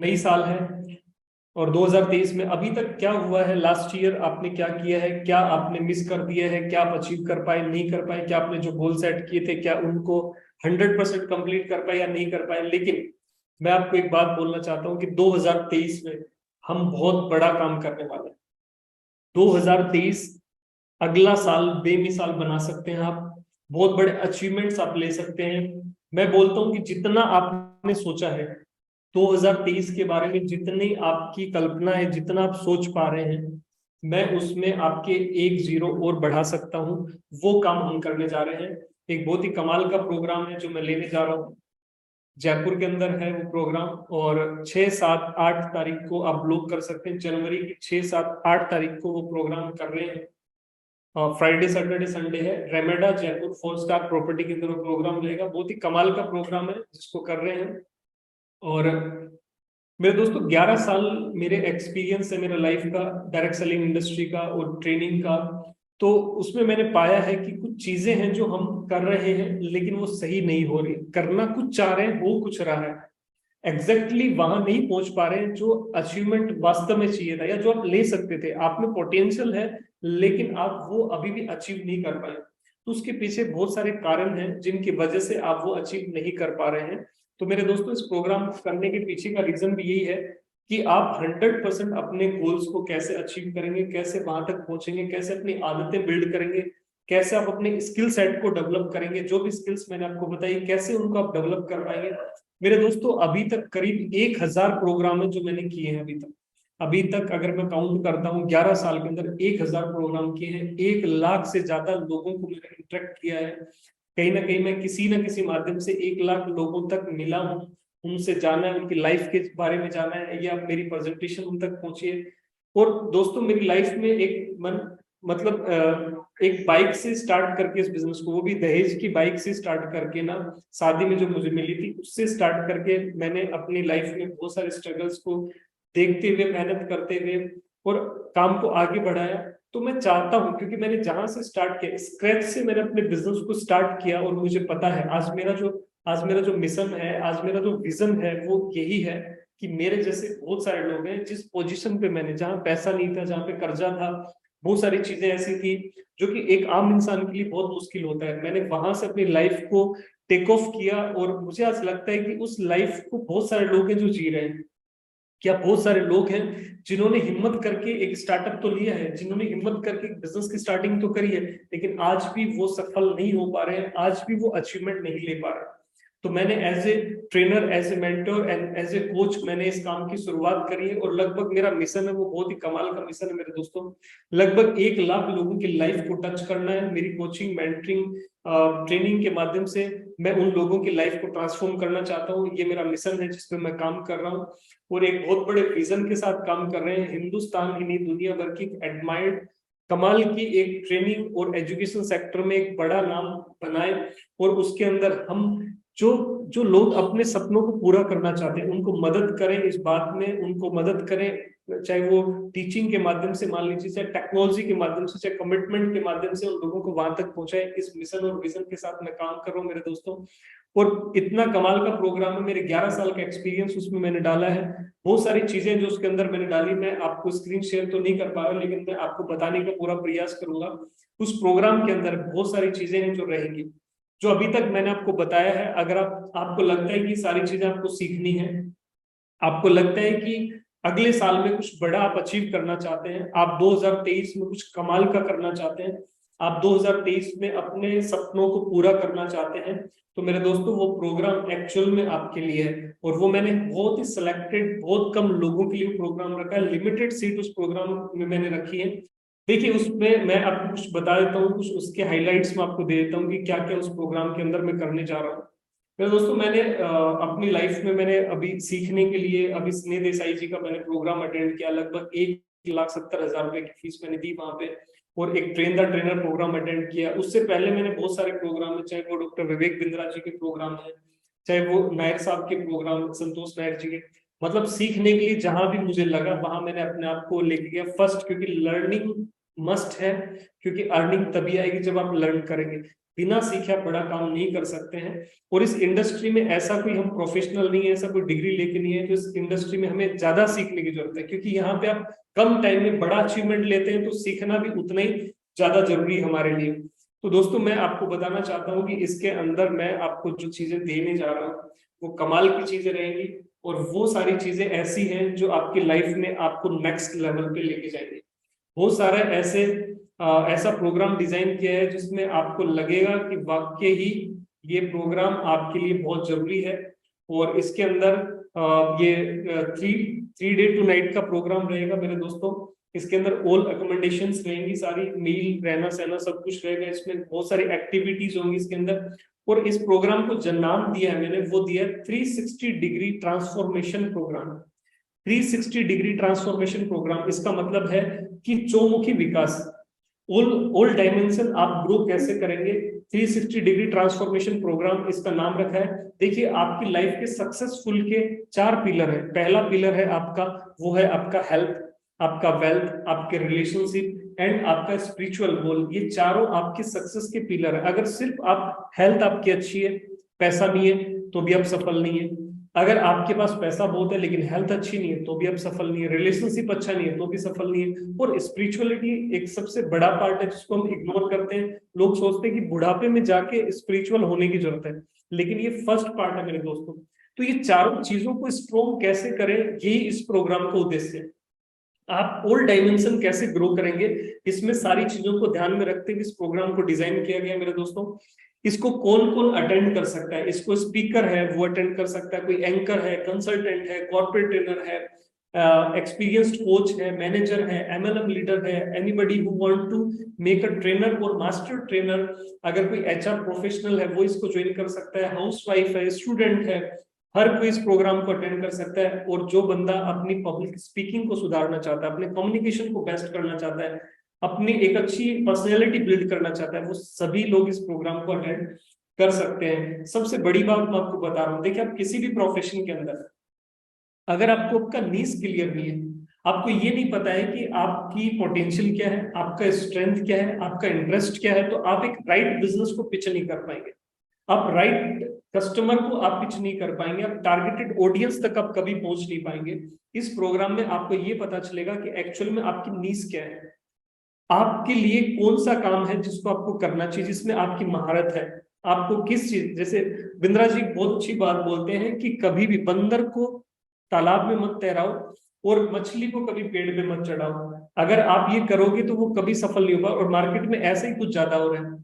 नई साल है और 2023 में अभी तक क्या हुआ है, लास्ट ईयर आपने क्या किया है, क्या आपने मिस कर दिया है, क्या आप अचीव कर पाए नहीं कर पाए, क्या आपने जो गोल सेट किए थे क्या उनको 100% कंप्लीट कर पाए या नहीं कर पाए। लेकिन मैं आपको एक बात बोलना चाहता हूँ कि 2023 में हम बहुत बड़ा काम करने वाले हैं। 2023 अगला साल बेमिसाल बना सकते हैं आप, बहुत बड़े अचीवमेंट्स आप ले सकते हैं। मैं बोलता हूं कि जितना आपने सोचा है 2023 के बारे में, जितनी आपकी कल्पना है, जितना आप सोच पा रहे हैं, मैं उसमें आपके एक जीरो और बढ़ा सकता हूं। वो काम हम करने जा रहे हैं। एक बहुत ही कमाल का प्रोग्राम है जो मैं लेने जा रहा हूँ। जयपुर के अंदर है वो प्रोग्राम, और 6, 7, 8 तारीख को आप लोग कर सकते हैं। जनवरी की 6, 7, 8 तारीख को वो प्रोग्राम कर रहे हैं। फ्राइडे सैटरडे संडे है। रेमेडा जयपुर 4 स्टार प्रॉपर्टी के अंदर वो प्रोग्राम रहेगा। बहुत ही कमाल का प्रोग्राम है जिसको कर रहे हैं। और मेरे दोस्तों 11 साल मेरे एक्सपीरियंस है मेरा लाइफ का, डायरेक्ट सेलिंग इंडस्ट्री का और ट्रेनिंग का। तो उसमें मैंने पाया है कि कुछ चीजें हैं जो हम कर रहे हैं लेकिन वो सही नहीं हो रही। करना कुछ चाह रहे हैं, हो कुछ रहा है, एग्जैक्टली वहां नहीं पहुंच पा रहे हैं जो अचीवमेंट वास्तव में चाहिए था या जो आप ले सकते थे। आप में पोटेंशियल है लेकिन आप वो अभी भी अचीव नहीं कर पाए। तो उसके पीछे बहुत सारे कारण हैं जिनकी वजह से आप वो अचीव नहीं कर पा रहे हैं। तो मेरे दोस्तों इस प्रोग्राम करने के पीछे का रीजन भी यही है कि आप 100% अपने गोल्स को कैसे अचीव करेंगे, कैसे वहां तक पहुंचेंगे, कैसे अपनी आदतें बिल्ड करेंगे, कैसे आप अपने स्किल सेट को डेवलप करेंगे। जो भी स्किल्स मैंने आपको बताई कैसे उनको आप डेवलप कर पाएंगे। मेरे दोस्तों अभी तक करीब 1000 प्रोग्राम है जो मैंने किए हैं अभी तक। अभी तक अगर मैं काउंट करता हूँ 11 साल के अंदर 1000 प्रोग्राम किए हैं। 1 लाख से ज्यादा लोगों को मैंने इंटरेक्ट किया है। कहीं ना कहीं मैं किसी ना किसी माध्यम से 1 लाख लोगों तक मिला हूँ। उनसे जाना है, उनकी लाइफ के बारे में जाना है, या मेरी प्रेजेंटेशन उन तक पहुंची है। और दोस्तों मेरी लाइफ में एक एक बाइक से स्टार्ट करके इस बिजनेस को, वो भी दहेज की बाइक से स्टार्ट करके ना, शादी में जो मुझे मिली थी उससे स्टार्ट करके मैंने अपनी लाइफ में बहुत सारे स्ट्रगल्स को देखते हुए, मेहनत करते हुए और काम को आगे बढ़ाया। तो मैं चाहता हूं, क्योंकि मैंने जहां से स्टार्ट किया, स्क्रैच से मैंने अपने बिजनेस को स्टार्ट किया, और मुझे पता है आज मेरा जो मिशन है, आज मेरा जो विजन है वो यही है कि मेरे जैसे बहुत सारे लोग हैं जिस पोजीशन पे मैंने, जहाँ पैसा नहीं था, जहाँ पे कर्जा था, बहुत सारी चीजें ऐसी थी जो कि एक आम इंसान के लिए बहुत मुश्किल होता है। मैंने वहां से अपनी लाइफ को टेक ऑफ किया, और मुझे आज लगता है कि उस लाइफ को बहुत सारे लोग हैं जो जी रहे हैं। क्या बहुत सारे लोग हैं जिन्होंने हिम्मत करके एक स्टार्टअप तो लिया है, जिन्होंने हिम्मत करके एक बिजनेस की स्टार्टिंग तो करी है, लेकिन आज भी वो सफल नहीं हो पा रहे हैं, आज भी वो अचीवमेंट नहीं ले पा रहे हैं। तो मैंने as a trainer, as a mentor and as a coach मैंने इस काम की शुरुआत करी है, और लगभग मेरा मिशन है वो बहुत ही कमाल का मिशन है मेरे दोस्तों। लगभग 1 लाख लोगों की लाइफ को टच करना है। मेरी कोचिंग, मेंटरिंग, ट्रेनिंग के माध्यम से मैं उन लोगों की लाइफ को ट्रांसफॉर्म करना चाहता हूँ। ये मेरा मिशन है जिसपे मैं काम कर रहा हूँ, और एक बहुत बड़े विजन के साथ काम कर रहे हैं। हिंदुस्तान ही नहीं, दुनिया भर की एडमायर्ड कमाल की एक ट्रेनिंग और एजुकेशन सेक्टर में एक बड़ा नाम बनाए, और उसके अंदर हम जो जो लोग अपने सपनों को पूरा करना चाहते हैं उनको मदद करें, इस बात में उनको मदद करें, चाहे वो टीचिंग के माध्यम से मान लीजिए, चाहे टेक्नोलॉजी के माध्यम से, चाहे कमिटमेंट के माध्यम से, उन लोगों को वहां तक पहुंचाए। इस मिशन और विजन के साथ मैं काम कर रहा हूँ मेरे दोस्तों। और इतना कमाल का प्रोग्राम है, मेरे 11 साल का एक्सपीरियंस उसमें मैंने डाला है। बहुत सारी चीजें जो उसके अंदर मैंने डाली, मैं आपको स्क्रीन शेयर तो नहीं कर पा रहा, लेकिन मैं आपको बताने का पूरा प्रयास करूंगा। उस प्रोग्राम के अंदर बहुत सारी चीजें हैं जो रहेंगी, जो अभी तक मैंने आपको बताया है। अगर आपको लगता है कि सारी चीजें आपको सीखनी है, आपको लगता है कि अगले साल में कुछ बड़ा आप अचीव करना चाहते हैं, आप 2023 में कुछ कमाल का करना चाहते हैं, आप 2023 में अपने सपनों को पूरा करना चाहते हैं, तो मेरे दोस्तों वो प्रोग्राम एक्चुअल में आपके लिए है। और वो मैंने बहुत ही सिलेक्टेड, बहुत कम लोगों के लिए प्रोग्राम रखा है। लिमिटेड सीट उस प्रोग्राम में मैंने रखी है। देखिए उसमें मैं आपको कुछ बता देता हूँ, कुछ उसके हाइलाइट्स में आपको दे देता हूँ कि क्या क्या उस प्रोग्राम के अंदर मैं करने जा रहा हूँ। मेरे दोस्तों मैंने अपनी लाइफ में मैंने अभी सीखने के लिए, अभी स्नेह देसाई जी का मैंने प्रोग्राम अटेंड किया। लगभग 1,70,000 रुपए की फीस मैंने दी वहां पे, और एक train the trainer programme attend किया। उससे पहले मैंने बहुत सारे प्रोग्राम है, चाहे वो डॉक्टर विवेक बिंद्रा जी के प्रोग्राम है, चाहे वो नायर साहब के प्रोग्राम, संतोष नायर जी के, मतलब सीखने के लिए जहां भी मुझे लगा वहां मैंने अपने आप को लेके गया फर्स्ट। क्योंकि लर्निंग मस्ट है, क्योंकि अर्निंग तभी आएगी जब आप लर्न करेंगे। बिना सीखे आप बड़ा काम नहीं कर सकते हैं। और इस इंडस्ट्री में ऐसा कोई हम प्रोफेशनल नहीं है, ऐसा कोई डिग्री लेके नहीं है, तो इस इंडस्ट्री में हमें ज्यादा सीखने की जरूरत है, क्योंकि यहाँ पे आप कम टाइम में बड़ा अचीवमेंट लेते हैं, तो सीखना भी उतना ही ज्यादा जरूरी है हमारे लिए। तो दोस्तों मैं आपको बताना चाहता हूँ कि इसके अंदर मैं आपको जो चीजें देने जा रहा हूँ वो कमाल की चीजें रहेंगी, और वो सारी चीजें ऐसी हैं जो आपकी लाइफ में आपको नेक्स्ट लेवल पे लेके जाएंगे। बहुत सारे ऐसा प्रोग्राम डिजाइन किया है जिसमें आपको लगेगा कि वाकई ही ये प्रोग्राम आपके लिए बहुत जरूरी है। और इसके अंदर ये 3 डे 2 नाइट का प्रोग्राम रहेगा मेरे दोस्तों। इसके अंदर ऑल अकोमोडेशंस रहेंगी, सारी मील रहना सहना सब कुछ रहेगा। इसमें बहुत सारी एक्टिविटीज होंगी इसके अंदर। और इस प्रोग्राम को जो नाम दिया है मैंने, वो दिया 360 degree transformation programme. 360 degree transformation programme, इसका मतलब है कि चौमुखी विकास, ऑल ऑल डायमेंशन आप ग्रो कैसे करेंगे। 360 डिग्री ट्रांसफॉर्मेशन प्रोग्राम इसका नाम रखा है। देखिए आपकी लाइफ के सक्सेसफुल के 4 पिलर है। पहला पिलर है आपका, वो है आपका हेल्थ, आपका वेल्थ, आपके रिलेशनशिप एंड आपका स्पिरिचुअल गोल। ये चारों आपके सक्सेस के पिलर है। अगर सिर्फ आप हेल्थ आपकी अच्छी है, पैसा नहीं है, तो भी आप सफल नहीं है। अगर आपके पास पैसा बहुत है लेकिन हेल्थ अच्छी नहीं है, तो भी आप सफल नहीं है। रिलेशनशिप अच्छा नहीं है, तो भी सफल नहीं है। और स्पिरिचुअलिटी एक सबसे बड़ा पार्ट है जिसको हम इग्नोर करते हैं। लोग सोचते हैं कि बुढ़ापे में जाके स्पिरिचुअल होने की जरूरत है, लेकिन ये फर्स्ट पार्ट है मेरे दोस्तों। तो ये चारों चीजों को स्ट्रोंग कैसे करें, यही इस प्रोग्राम का उद्देश्य है। आप ऑल डायमेंशन कैसे ग्रो करेंगे, इसमें सारी चीजों को ध्यान में रखते हुए इस प्रोग्राम को डिजाइन किया गया मेरे दोस्तों। इसको कौन कौन अटेंड कर सकता है, इसको स्पीकर है वो अटेंड कर सकता है, कोई एंकर है, कंसल्टेंट है, कॉर्पोरेट ट्रेनर है, एक्सपीरियंस्ड कोच है, मैनेजर है, एमएलएम लीडर है, anybody who want to make a trainer और मास्टर ट्रेनर। अगर कोई एचआर प्रोफेशनल है वो इसको ज्वाइन कर सकता है, हाउसवाइफ है, स्टूडेंट है, हर कोई इस प्रोग्राम को अटेंड कर सकता है। और जो बंदा अपनी पब्लिक स्पीकिंग को सुधारना चाहता है, अपने कम्युनिकेशन को बेस्ट करना चाहता है, अपनी एक अच्छी पर्सनैलिटी बिल्ड करना चाहता है, वो सभी लोग इस प्रोग्राम को अटेंड कर सकते हैं। सबसे बड़ी बात मैं आपको बता रहा हूँ, देखिए आप किसी भी प्रोफेशन के अंदर अगर आपको आपका नीश क्लियर नहीं है, आपको ये नहीं पता है कि आपकी पोटेंशियल क्या है, आपका स्ट्रेंथ क्या है, आपका इंटरेस्ट क्या है, तो आप एक राइट बिजनेस को पिच नहीं कर पाएंगे, आप राइट कस्टमर को आप पिच नहीं कर पाएंगे, आप टारगेटेड ऑडियंस तक आप कभी पहुंच नहीं पाएंगे। इस प्रोग्राम में आपको ये पता चलेगा कि एक्चुअल में आपकी नीश क्या है, आपके लिए कौन सा काम है जिसको आपको करना चाहिए, जिसमें आपकी महारत है। आपको किस चीज, जैसे बिंद्रा जी बहुत अच्छी बात बोलते हैं कि कभी भी बंदर को तालाब में मत तैराओ और मछली को कभी पेड़ पे मत चढ़ाओ। अगर आप ये करोगे तो वो कभी सफल नहीं होगा। और मार्केट में ऐसे ही कुछ ज्यादा हो रहा है,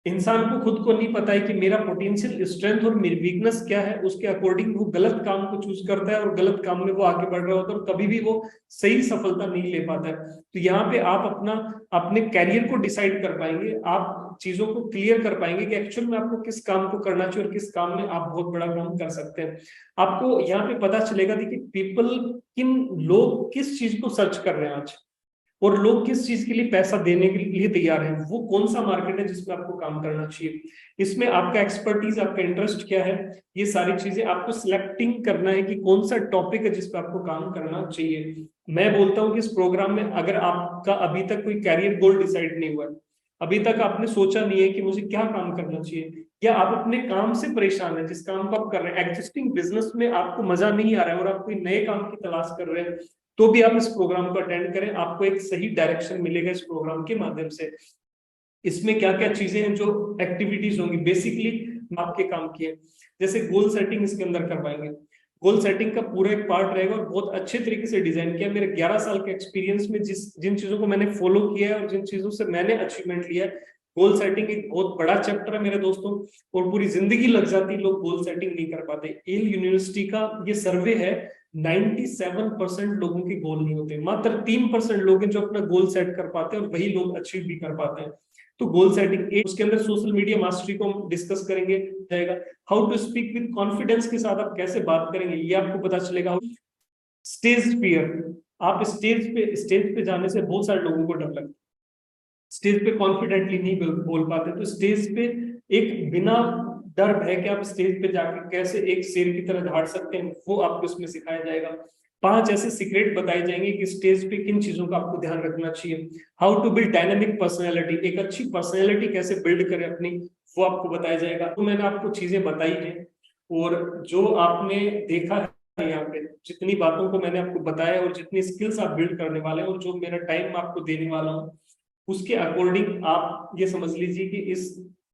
इंसान को खुद को नहीं पता है कि मेरा पोटेंशियल स्ट्रेंथ और मेरी वीकनेस क्या है, उसके अकॉर्डिंग वो गलत काम को चूज करता है और गलत काम में वो आगे बढ़ रहा होता है और कभी भी वो सही सफलता नहीं ले पाता है। तो यहाँ पे आप अपना अपने कैरियर को डिसाइड कर पाएंगे, आप चीजों को क्लियर कर पाएंगे कि एक्चुअल में आपको किस काम को करना चाहिए और किस काम में आप बहुत बड़ा काम कर सकते हैं। आपको यहाँ पे पता चलेगा देखिए पीपल, किन लोग किस चीज को सर्च कर रहे हैं आज, और लोग किस चीज के लिए पैसा देने के लिए तैयार हैं, वो कौन सा मार्केट है जिसमें आपको काम करना चाहिए, इसमें आपका एक्सपर्टीज, आपका इंटरेस्ट क्या है, ये सारी चीजें आपको सिलेक्टिंग करना है कि कौन सा टॉपिक है जिसपे आपको काम करना चाहिए। मैं बोलता हूँ कि इस प्रोग्राम में अगर आपका अभी तक कोई कैरियर गोल डिसाइड नहीं हुआ है, अभी तक आपने सोचा नहीं है कि मुझे क्या काम करना चाहिए, या आप अपने काम से परेशान है, जिस काम को आप कर रहे हैं, एग्जिस्टिंग बिजनेस में आपको मजा नहीं आ रहा है और आप कोई नए काम की तलाश कर रहे हैं, तो भी आप इस प्रोग्राम को अटेंड करें, आपको एक सही डायरेक्शन मिलेगा इस प्रोग्राम के माध्यम से। इसमें क्या क्या चीजें हैं जो एक्टिविटीज होंगी, बेसिकली आपके काम की है, जैसे गोल सेटिंग इसके अंदर करवाएंगे। गोल सेटिंग का पूरा एक पार्ट रहेगा और बहुत अच्छे तरीके से डिजाइन किया। मेरे 11 साल के एक्सपीरियंस में जिन चीजों को मैंने फॉलो किया है और जिन चीजों से मैंने अचीवमेंट लिया है, गोल सेटिंग एक बहुत बड़ा चैप्टर है मेरे दोस्तों, और पूरी जिंदगी लग जाती, लोग गोल सेटिंग नहीं कर पाते। येल यूनिवर्सिटी का ये सर्वे है, 97% लोगों के गोल नहीं होते, मात्र 3% लोग हैं जो अपना गोल सेट कर पाते हैं और वही लोग अचीव भी कर पाते हैं। तो गोल सेटिंग एक, उसके अंदर सोशल मीडिया मास्टरी को हम डिस्कस करेंगे जाएगा, how to speak with confidence के साथ आप कैसे बात करेंगे ये आपको पता चलेगा। स्टेज फियर, आप स्टेज पे जाने से बहुत सारे लोगों को डर लगता है, स्टेज पे कॉन्फिडेंटली नहीं बोल पाते, तो स्टेज पे एक बिना डर भय के आप स्टेज पे जाकर कैसे एक शेर की तरह झाड़ सकते हैं, वो आपको इसमें सिखाया जाएगा। 5 ऐसे सीक्रेट बताए जाएंगे कि स्टेज पे किन चीजों का आपको ध्यान रखना चाहिए। How to build dynamic personality, एक अच्छी पर्सनैलिटी कैसे बिल्ड करें अपनी, वो आपको बताया जाएगा। तो मैंने आपको चीजें बताई हैं, और जो आपने देखा है यहाँ पे, जितनी बातों को मैंने आपको बताया और जितनी स्किल्स आप बिल्ड करने वाले हैं और जो मेरा टाइम आपको देने वाला हूँ, उसके अकॉर्डिंग आप ये समझ लीजिए कि इस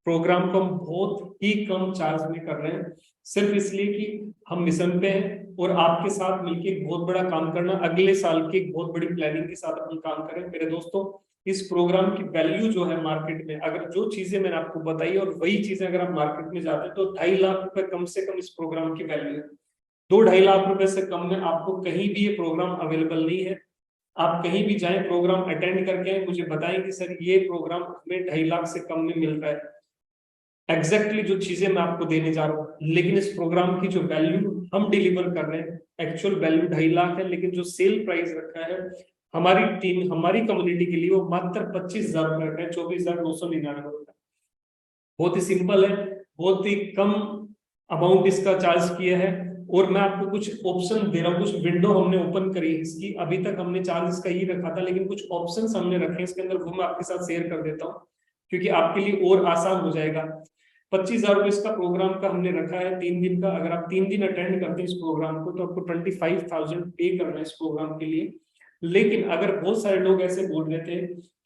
प्रोग्राम को हम बहुत ही कम चार्ज में कर रहे हैं, सिर्फ इसलिए कि हम मिशन पे हैं और आपके साथ मिलकर एक बहुत बड़ा काम करना, अगले साल की एक बहुत बड़ी प्लानिंग के साथ अपन काम करें। मेरे दोस्तों, इस प्रोग्राम की वैल्यू जो है मार्केट में, अगर जो चीजें मैंने आपको बताई और वही चीजें अगर आप मार्केट में जाते हैं तो 2.5 लाख रुपए कम से कम इस प्रोग्राम की वैल्यू है। 2-2.5 लाख रुपए से कम में आपको कहीं भी ये प्रोग्राम अवेलेबल नहीं है। आप कहीं भी जाएं, प्रोग्राम अटेंड करके आए, मुझे बताएं कि सर ये प्रोग्राम हमें 2.5 लाख से कम में मिल रहा है। एग्जैक्टली जो चीजें मैं आपको देने जा रहा हूँ, लेकिन इस प्रोग्राम की जो वैल्यू हम डिलीवर कर रहे हैं, एक्चुअल वैल्यू 2.5 लाख है, लेकिन जो सेल प्राइस रखा है हमारी टीम, हमारी कम्युनिटी के लिए, वो मात्र 25,000 रुपए है, 24,999 रुपए। बहुत ही सिंपल है, बहुत ही कम अमाउंट इसका चार्ज किया है। और मैं आपको कुछ ऑप्शन दे रहा हूँ, कुछ विंडो हमने ओपन करी है इसकी। अभी तक हमने चार्ज इसका ही रखा था, लेकिन कुछ ऑप्शंस हमने रखे हैं इसके अंदर, वो मैं आपके साथ शेयर कर देता हूँ क्योंकि आपके लिए और आसान हो जाएगा। 25,000 रुपए इसका प्रोग्राम का हमने रखा है 3 दिन का। अगर आप 3 दिन अटेंड करते हैं इस प्रोग्राम को, तो आपको 25,000 पे करना है इस प्रोग्राम के लिए। लेकिन अगर बहुत सारे लोग ऐसे बोल रहे थे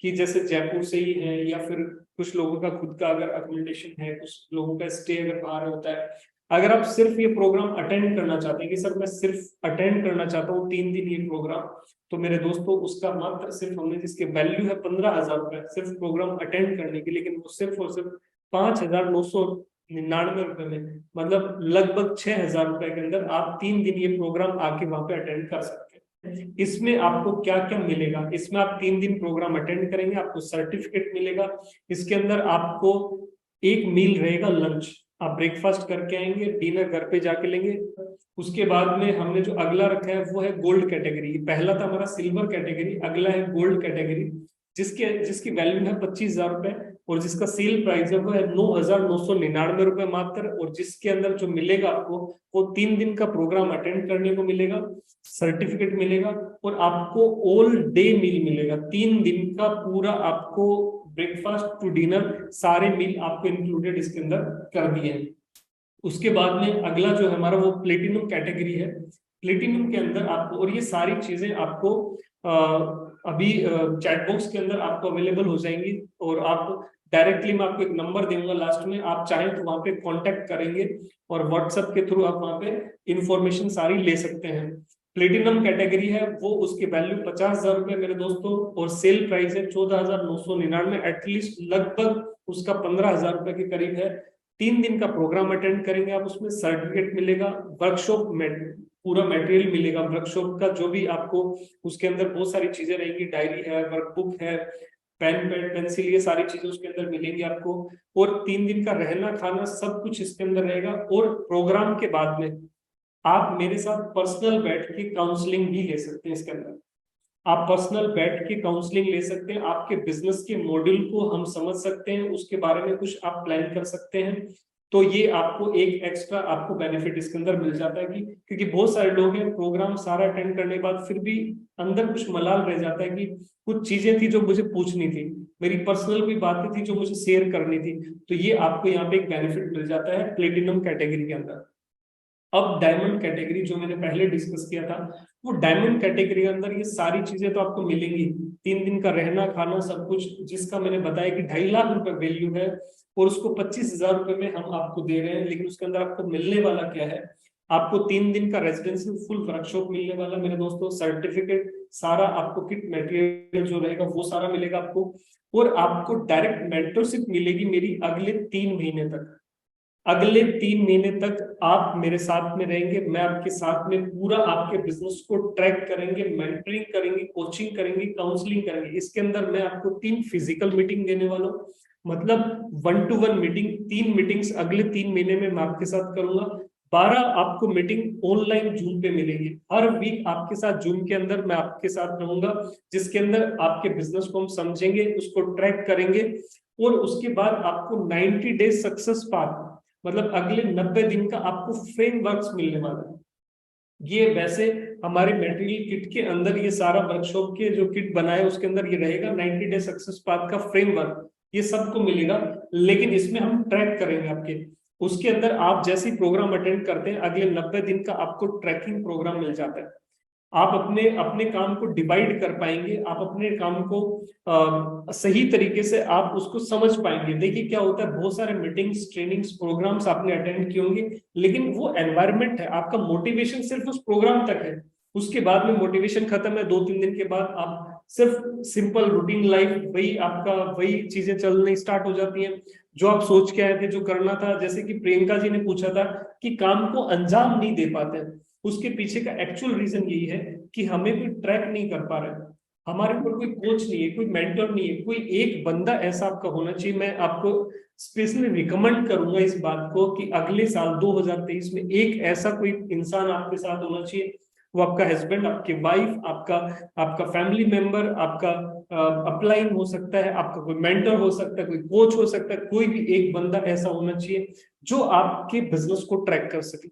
कि जैसे जयपुर से ही है, या फिर कुछ लोगों का खुद का अगर अकोमोडेशन है, कुछ लोगों का स्टे अगर बाहर होता है, अगर आप सिर्फ ये प्रोग्राम अटेंड करना चाहते हैं कि सर मैं सिर्फ अटेंड करना चाहता हूँ 3 दिन ये प्रोग्राम, तो मेरे दोस्तों उसका मात्र सिर्फ हमने, जिसके वैल्यू है 15,000 रुपए सिर्फ प्रोग्राम अटेंड करने की, लेकिन वो सिर्फ और सिर्फ 5,999 रुपए में, मतलब लगभग 6,000 रुपए के अंदर आप 3 दिन ये प्रोग्राम आके वहां पे अटेंड कर सकते हैं। इसमें आपको क्या क्या मिलेगा, इसमें आप 3 दिन प्रोग्राम अटेंड करेंगे, आपको सर्टिफिकेट मिलेगा। इसके अंदर आपको एक मील रहेगा लंच, आप ब्रेकफास्ट करके आएंगे, डिनर घर पे जाके लेंगे। उसके बाद में हमने जो अगला रखा है वो है गोल्ड कैटेगरी। पहला था हमारा सिल्वर कैटेगरी, अगला है गोल्ड कैटेगरी, जिसकी वैल्यू है 25,000 रुपए, और जिसका सेल प्राइस है वो है 9,999 रुपए मात्र। और जिसके अंदर जो मिलेगा आपको, वो 3 दिन का प्रोग्राम अटेंड करने को मिलेगा, सर्टिफिकेट मिलेगा, और आपको ऑल डे मील मिलेगा। 3 दिन का पूरा आपको ब्रेकफास्ट टू डिनर सारे मील आपको इंक्लूडेड इसके अंदर कर दिए हैं। उसके बाद में अगला जो हमारा वो प्लेटिनम कैटेगरी है। प्लेटिनम के अंदर आपको, और ये सारी चीजें आपको अभी चैट बॉक्स के अंदर आपको अवेलेबल हो जाएंगी, और आप डायरेक्टली, मैं आपको एक नंबर दूंगा लास्ट में, आप चाहें तो वहां पे कांटेक्ट करेंगे और व्हाट्सएप के थ्रू आप वहां पे इंफॉर्मेशन सारी ले सकते हैं। प्लेटिनम कैटेगरी है वो, उसकी वैल्यू 50,000 रुपए मेरे दोस्तों, और सेल प्राइस है 14,999, एटलीस्ट लगभग उसका 15,000 रुपए के करीब है। 3 दिन का प्रोग्राम अटेंड करेंगे आप, उसमें सर्टिफिकेट मिलेगा, वर्कशॉप में पूरा मटेरियल मिलेगा वर्कशॉप का, जो भी आपको उसके अंदर बहुत सारी चीजें रहेंगी, डायरी है, वर्कबुक है, पेन पैड पेंसिल, ये सारी चीजें उसके अंदर मिलेंगी आपको। और 3 दिन का रहना खाना सब कुछ इसके अंदर रहेगा। और प्रोग्राम के बाद में आप मेरे साथ पर्सनल बैठ के काउंसलिंग भी ले सकते हैं इसके अंदर। आप पर्सनल बैठ के काउंसलिंग ले सकते हैं, आपके बिजनेस के मॉड्यूल को हम समझ सकते हैं, उसके बारे में कुछ आप प्लान कर सकते हैं। तो ये आपको एक एक्स्ट्रा आपको बेनिफिट इसके अंदर मिल जाता है कि, क्योंकि बहुत सारे लोग हैं प्रोग्राम सारा अटेंड करने के बाद फिर भी अंदर कुछ मलाल रह जाता है कि कुछ चीजें थी जो मुझे पूछनी थी, मेरी पर्सनल कोई बातें थी जो मुझे शेयर करनी थी। तो ये आपको यहाँ पे एक बेनिफिट मिल जाता है प्लेटिनम कैटेगरी के अंदर। अब डायमंड कैटेगरी जो मैंने पहले डिस्कस किया था, वो डायमंड कैटेगरी के अंदर ये सारी चीजें तो आपको मिलेंगी, 3 दिन का रहना खाना सब कुछ, जिसका मैंने बताया कि 2.5 लाख रुपए वैल्यू है, और उसको 25,000 रुपए में हम आपको दे रहे हैं। लेकिन उसके अंदर आपको मिलने वाला क्या है, आपको 3 दिन का रेजिडेंशियल फुल वर्कशॉप मिलने वाला मेरे दोस्तों, सर्टिफिकेट सारा आपको, किट मटेरियल जो रहेगा वो सारा मिलेगा आपको, और आपको डायरेक्ट मेंटरशिप मिलेगी मेरी अगले 3 महीने तक। अगले 3 महीने तक आप मेरे साथ में रहेंगे, मैं आपके साथ में पूरा आपके बिजनेस को ट्रैक करेंगे, मेंटरिंग करेंगे, कोचिंग करेंगे, काउंसलिंग करेंगे। इसके अंदर मैं आपको 3 फिजिकल मीटिंग देने वाला हूँ, मतलब 1-to-1 मीटिंग, 3 मीटिंग्स अगले 3 महीने में मैं आपके साथ करूंगा। 12 आपको मीटिंग ऑनलाइन जूम पे मिलेगी, हर वीक आपके साथ जूम के अंदर मैं आपके साथ रहूंगा, जिसके अंदर आपके बिजनेस को हम समझेंगे, उसको ट्रैक करेंगे, और उसके बाद आपको 90 डेज सक्सेस पाथ, मतलब अगले 90 दिन का आपको फ्रेमवर्क्स मिलने वाला है। ये वैसे हमारे मटेरियल किट के अंदर ये सारा वर्कशॉप के जो किट बना है उसके अंदर ये रहेगा 90 डे सक्सेस पाथ का फ्रेमवर्क, ये सबको मिलेगा। लेकिन इसमें हम ट्रैक करेंगे आपके, उसके अंदर आप जैसे ही प्रोग्राम अटेंड करते हैं अगले 90 दिन का आपको ट्रैकिंग प्रोग्राम मिल जाता है। आप अपने अपने काम को डिवाइड कर पाएंगे, आप अपने काम को सही तरीके से आप उसको समझ पाएंगे। देखिए क्या होता है, बहुत सारे मीटिंग्स, ट्रेनिंग्स, प्रोग्राम्स आपने अटेंड किए होंगे, लेकिन वो एनवायरनमेंट है, आपका मोटिवेशन सिर्फ उस प्रोग्राम तक है। उसके बाद में मोटिवेशन खत्म है, 2-3 दिन के बाद आप सिर्फ सिंपल रूटीन लाइफ, वही आपका वही चीजें चलनी स्टार्ट हो जाती हैं जो आप सोच के आए थे, जो करना था। जैसे कि प्रियंका जी ने पूछा था कि काम को अंजाम नहीं दे पाते हैं, उसके पीछे का एक्चुअल रीजन यही है कि हमें कोई ट्रैक नहीं कर पा रहे, हमारे ऊपर कोई कोच नहीं है, कोई मेंटर नहीं है, कोई एक बंदा ऐसा आपका होना चाहिए। मैं आपको स्पेशली रिकमेंड करूंगा इस बात को कि अगले साल 2023 में एक ऐसा कोई इंसान आपके साथ होना चाहिए। वो आपका हस्बैंड, आपकी वाइफ, आपका आपका फैमिली मेंबर, आपका अपलाइन हो सकता है, आपका कोई मेंटर हो सकता है, कोई कोच हो सकता है, कोई भी एक बंदा ऐसा होना चाहिए जो आपके बिजनेस को ट्रैक कर सके,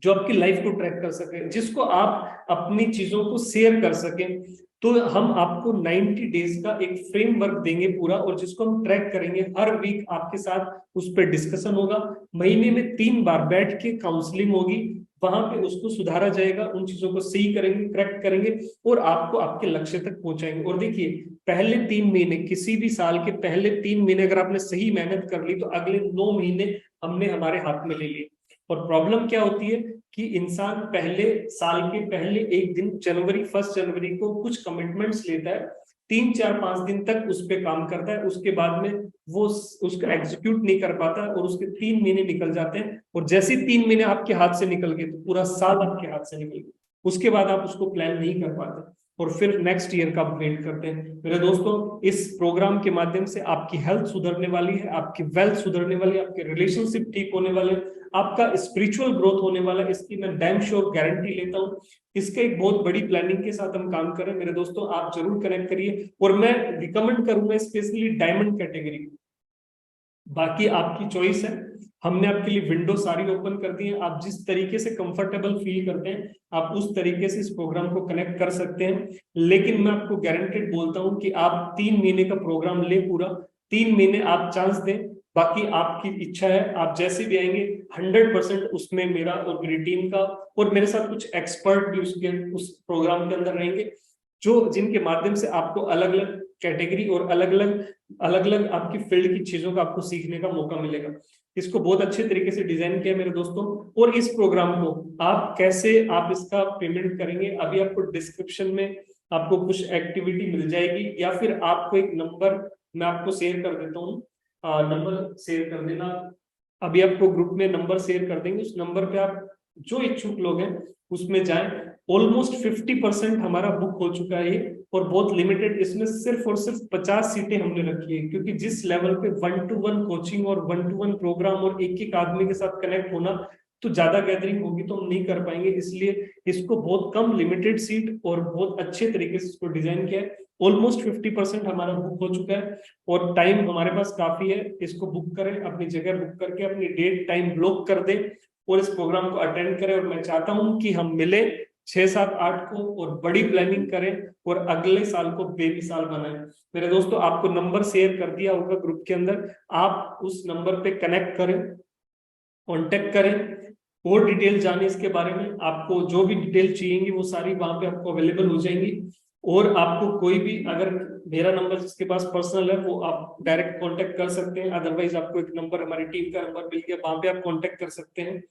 जो आपकी लाइफ को ट्रैक कर सके, जिसको आप अपनी चीजों को शेयर कर सके। तो हम आपको 90 डेज का एक फ्रेमवर्क देंगे पूरा, और जिसको हम ट्रैक करेंगे। हर वीक आपके साथ उस पर डिस्कशन होगा, महीने में 3 बार बैठ के काउंसलिंग होगी, वहां पे उसको सुधारा जाएगा, उन चीजों को सही करेंगे, करेक्ट करेंगे और आपको आपके लक्ष्य तक पहुंचाएंगे। और देखिए, पहले 3 महीने, किसी भी साल के पहले 3 महीने अगर आपने सही मेहनत कर ली तो अगले 9 महीने हमने हमारे हाथ में ले लिए। और प्रॉब्लम क्या होती है कि इंसान पहले साल के पहले एक दिन, जनवरी 1 जनवरी को कुछ कमिटमेंट्स लेता है, 3-4-5 दिन तक उस पर काम करता है, उसके बाद में वो उसका एग्जीक्यूट नहीं कर पाता और उसके 3 महीने निकल जाते हैं। और जैसे 3 महीने आपके हाथ से निकल गए तो पूरा साल आपके हाथ से निकल गया, उसके बाद आप उसको प्लान नहीं कर पाते और फिर नेक्स्ट ईयर का आप वेट करते हैं। मेरे दोस्तों, इस प्रोग्राम के माध्यम से आपकी हेल्थ सुधरने वाली है, आपकी वेल्थ सुधरने वाली है, आपके रिलेशनशिप ठीक होने वाले हैं, आपका स्पिरिचुअल ग्रोथ होने वाला है, इसकी मैं डैम श्योर गारंटी लेता हूं। इसके एक बहुत बड़ी प्लानिंग के साथ हम काम करें। मेरे दोस्तों, आप जरूर कनेक्ट करिए और मैं रिकमेंड करूंगा स्पेशली डायमंड कैटेगरी। बाकी आपकी चॉइस है, हमने आपके लिए विंडो सारी ओपन कर दी है, आप जिस तरीके से कंफर्टेबल फील करते हैं आप उस तरीके से इस प्रोग्राम को कनेक्ट कर सकते हैं। लेकिन मैं आपको गारंटेड बोलता हूं कि आप 3 महीने का प्रोग्राम ले, पूरा 3 महीने आप चांस दें, बाकी आपकी इच्छा है, आप जैसे भी आएंगे 100% उसमें मेरा और मेरी टीम का और मेरे साथ कुछ एक्सपर्ट भी उस प्रोग्राम के अंदर रहेंगे, जो जिनके माध्यम से आपको अलग अलग कैटेगरी और अलग अलग आपकी फील्ड की चीजों का आपको सीखने का मौका मिलेगा। इसको बहुत अच्छे तरीके से डिजाइन किया मेरे दोस्तों। और इस प्रोग्राम को आप कैसे आप इसका पेमेंट करेंगे, अभी आपको डिस्क्रिप्शन में आपको कुछ एक्टिविटी मिल जाएगी, या फिर आपको एक नंबर मैं आपको शेयर कर देता हूँ, नंबर शेयर कर देना। अभी आपको ग्रुप में नंबर शेयर कर देंगे, उस नंबर पे आप जो इच्छुक लोग हैं उसमें जाएं। ऑलमोस्ट 50% हमारा बुक हो चुका है और बहुत लिमिटेड, इसमें सिर्फ और सिर्फ 50 सीटें हमने रखी है, क्योंकि जिस लेवल पे 1-to-1 कोचिंग और 1-to-1 प्रोग्राम और एक एक आदमी के साथ कनेक्ट होना, तो ज्यादा गैदरिंग होगी तो हम नहीं कर पाएंगे, इसलिए इसको बहुत कम लिमिटेड सीट और बहुत अच्छे तरीके से इसको डिजाइन किया है। ऑलमोस्ट 50% हमारा बुक हो चुका है और टाइम हमारे पास काफी है। इसको बुक करें, अपनी जगह बुक करके अपनी डेट टाइम ब्लॉक कर दें और इस प्रोग्राम को अटेंड करें। और मैं चाहता हूं कि हम मिले 6-7-8 को और बड़ी प्लानिंग करें और अगले साल को बेबी साल बनाएं। मेरे दोस्तों, आपको नंबर शेयर कर दिया होगा ग्रुप के अंदर, आप उस नंबर पे कनेक्ट करें, कांटेक्ट करें। और डिटेल जाने इसके बारे में, आपको जो भी डिटेल चाहिए वो सारी वहां पे आपको अवेलेबल हो जाएंगी। और आपको कोई भी, अगर मेरा नंबर जिसके पास पर्सनल है वो आप डायरेक्ट कांटेक्ट कर सकते हैं, अदरवाइज आपको एक नंबर हमारी टीम का नंबर मिल गया, वहां पे आप कांटेक्ट कर सकते हैं।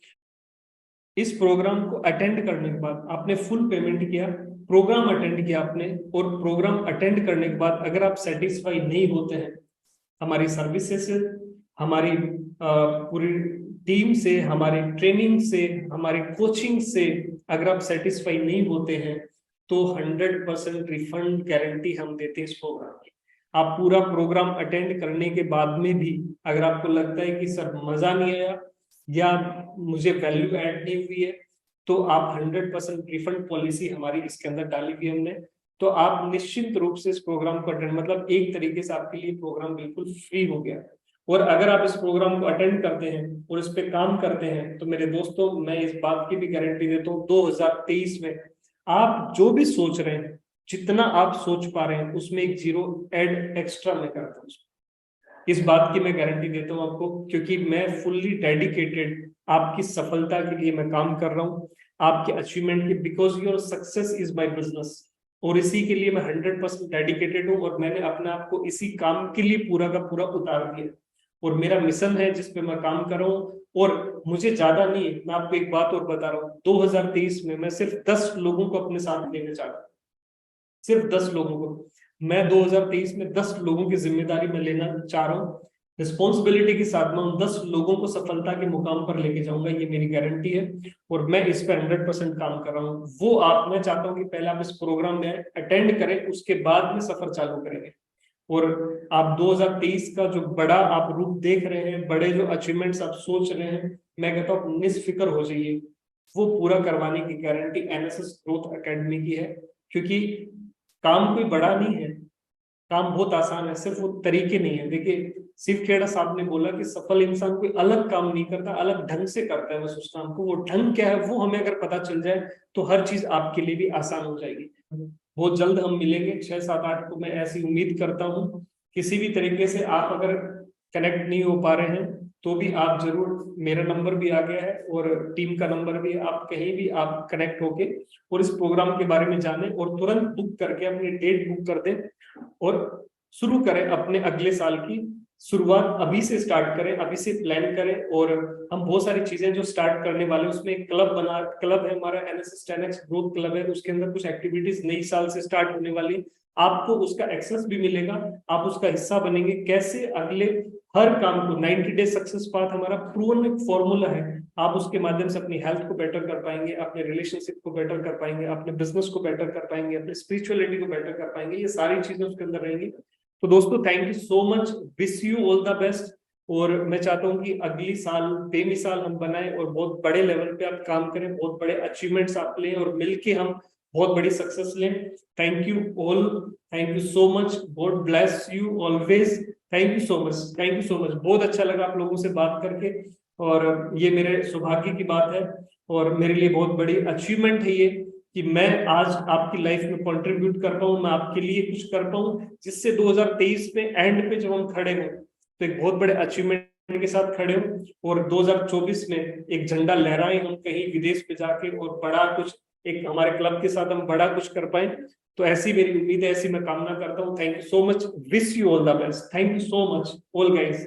इस प्रोग्राम को अटेंड करने के बाद आपने फुल पेमेंट किया, प्रोग्राम अटेंड किया आपने, और प्रोग्राम अटेंड करने के बाद अगर आप सेटिस्फाई नहीं होते हैं हमारी सर्विसेज से, हमारी पूरी टीम से, हमारे ट्रेनिंग से, हमारे कोचिंग से अगर आप सेटिस्फाई नहीं होते हैं तो 100% रिफंड गारंटी हम देते हैं इस प्रोग्राम की। आप पूरा प्रोग्राम अटेंड करने के बाद में भी अगर आपको लगता है कि सर मजा नहीं आया या मुझे वैल्यू ऐड नहीं हुई है, तो आप 100% रिफंड पॉलिसी हमारी इसके अंदर डाली हुई हमने। तो आप निश्चित रूप से इस प्रोग्राम को अटेंड, मतलब एक तरीके से आपके लिए प्रोग्राम बिल्कुल फ्री हो गया। और अगर आप इस प्रोग्राम को अटेंड करते हैं और इस पे काम करते हैं तो मेरे दोस्तों, मैं इस बात की भी गारंटी देता हूँ 2023 में आप जो भी सोच रहे हैं, जितना आप सोच पा रहे हैं, उसमें एक जीरो ऐड एक्स्ट्रा मैं करता हूँ। इस बात की मैं गारंटी देता हूँ आपको, क्योंकि मैं फुल्ली डेडिकेटेड आपकी सफलता के लिए मैं काम कर रहा हूँ, आपके अचीवमेंट के, because your success is my business. और इसी के लिए मैं 100% डेडिकेटेड हूँ, और मैंने अपने आप को इसी काम के लिए पूरा का पूरा उतार दिया, और मेरा मिशन है जिस पे मैं काम कर रहा हूँ। और मुझे ज्यादा नहीं है, मैं आपको एक बात और बता रहा हूँ, 2023 में मैं सिर्फ 10 लोगों को अपने साथ लेने चाहता हूँ, सिर्फ 10 लोगों को। मैं 2023 में 10 लोगों की जिम्मेदारी में लेना चाह रहा हूँ, रिस्पॉन्सिबिलिटी के साथ में उन 10 लोगों को सफलता के मुकाम पर लेके जाऊंगा, ये मेरी गारंटी है। और मैं इस पर 100% काम कर रहा हूँ। वो आप, मैं चाहता हूँ कि पहले आप इस प्रोग्राम में अटेंड करें, उसके बाद में सफर चालू करेंगे। और आप 2023 का जो बड़ा आप रूप देख रहे हैं, बड़े जो अचीवमेंट्स आप सोच रहे हैं, मैं कहता हूँ निस्फिक्र हो जाइए, वो पूरा करवाने की गारंटी एनएसएस ग्रोथ एकेडमी की है। क्योंकि काम कोई बड़ा नहीं है, काम बहुत आसान है, सिर्फ वो तरीके नहीं है। देखिए, शिव खेड़ा साहब ने बोला कि सफल इंसान कोई अलग काम नहीं करता, अलग ढंग से करता है बस उस काम को। वो ढंग क्या है वो हमें अगर पता चल जाए, तो हर चीज आपके लिए भी आसान हो जाएगी। बहुत जल्द हम मिलेंगे 6, 7, 8 को, मैं ऐसी उम्मीद करता हूँ। किसी भी तरीके से आप अगर कनेक्ट नहीं हो पा रहे हैं, तो भी आप जरूर, मेरा नंबर भी आ गया है और टीम का नंबर भी है, आप कहीं भी आप कनेक्ट होके और इस प्रोग्राम के बारे में जानें, और तुरंत बुक करके अपनी डेट बुक कर दें, और शुरू करें अपने अगले साल की शुरुआत। अभी से स्टार्ट करें, अभी से प्लान करें। और हम बहुत सारी चीजें जो स्टार्ट करने वाले हैं, उसमें एक क्लब है हमारा, एनएसएस 10x ग्रोथ क्लब है, उसके अंदर कुछ एक्टिविटीज नई साल से स्टार्ट होने वाली, आपको उसका एक्सेस भी मिलेगा, आप उसका हिस्सा बनेंगे। कैसे अगले हर काम को 90 डे सक्सेस पाथ हमारा प्रूवन एक फॉर्मूला है, आप उसके माध्यम से अपनी हेल्थ को बेटर कर पाएंगे, अपने रिलेशनशिप को बेटर कर पाएंगे, अपने बिजनेस को बेटर कर पाएंगे, अपनी स्पिरिचुअलिटी को बेटर कर पाएंगे, ये सारी चीजें उसके अंदर रहेंगी। तो दोस्तों, thank you so much, wish you all the best. और मैं चाहता हूँ कि अगली साल बेमिसाल हम बनाए, और बहुत बड़े लेवल पे आप काम करें, बहुत बड़े अचीवमेंट्स आप लें, और मिलके हम बहुत बड़ी सक्सेस लें। Thank you all, thank you so much, God bless you always. Thank you so much, thank you so much. बहुत अच्छा लगा आप लोगों से बात करके, और ये मेरे सौभाग्य की बात है, और मेरे लिए बहुत बड़ी अचीवमेंट है ये, कि मैं आज आपकी लाइफ में कंट्रीब्यूट कर पाऊं, मैं आपके लिए कुछ कर पाऊं, जिससे 2023 में एंड पे जब हम खड़े हों, तो एक बहुत बड़े अचीवमेंट के साथ खड़े हों, और 2024 में एक झंडा लहराएं हम कहीं विदेश पे जाके, और बड़ा कुछ, एक हमारे क्लब के साथ हम बड़ा कुछ कर पाए। तो ऐसी मेरी उम्मीद है, ऐसी मैं कामना करता हूँ। Thank you so much, wish you all the best, thank you so much all guys.